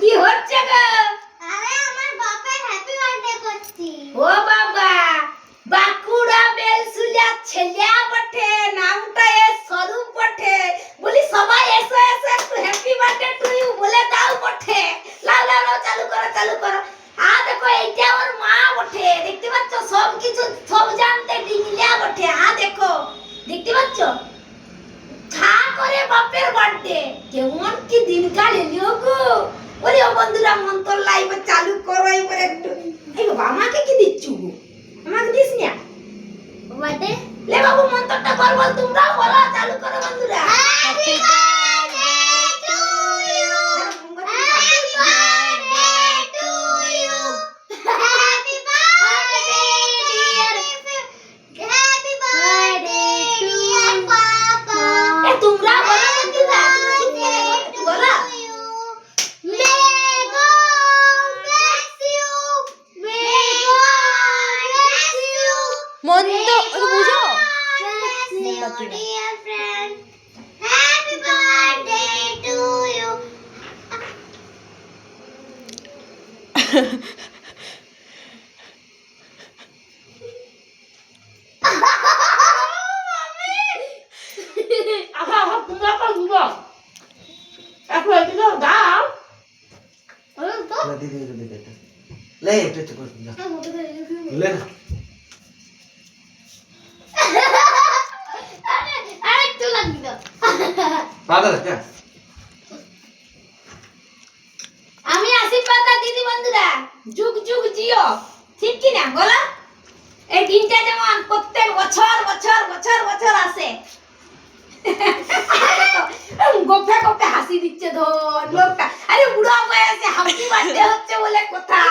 কি হচ্ছে গো? আরে আমার বাপের হ্যাপি বার্থডে করছি। ও বাবা, বাঁকুড়া বেলসুলিয়া ছেলে বটে, নামটা এ স্বরূপ বটে। বলি সবাই এসে এসে একটু হ্যাপি বার্থডে টু ইউ বলে দাও বটে। লাও লাও লাও, চালু করো চালু করো। দেখো এইটা ওর মা বটে, দেখতে পাচ্ছ? সব কিছু সব জানতে ডিংলিয়া বটে। দেখো, দেখতে পাচ্ছ? ঠা করে বাপের বার্থডে। কেমন কি দিনকাল এলো গো। ওরে ও বন্ধুরা, মন্তর লাইভ চালু করো এবার একটু। এই বাবা, আমাকে কি দিচ্ছ গো? আমাকে দিস না বার্থডে লে বাবু, মন্তরটা কর, বল তোমরাও বলো, চালু করো বন্ধুরা। Happy birthday to you, happy birthday to you, happy birthday dear, happy birthday dear papa. তোমরা বলো বন্ধুরা, চুপ করে একটু বলো। May God bless you, may God bless you, মন্দ বুঝো bless you, dear friend. Happy birthday to you. আহা আহা, তোমরা কল দিবা একটু এদিকে দাও। না দিদি দিদি লে এটা তো করে না লে না আরেকটু লাগবে তো। পাগল কে আমি আশীর্বাদ দিদি বন্ধুরা, যুগ যুগ জিও, ঠিক কি না বলো? এই দিনটা যেমন প্রত্যেক বছর বছর বছর বছর আসে। গোফে গোফে হাসি দিচ্ছে ধর লোকটা। আরে বুড়া বয়সে হ্যাপি বার্থডে হচ্ছে বলে কথা।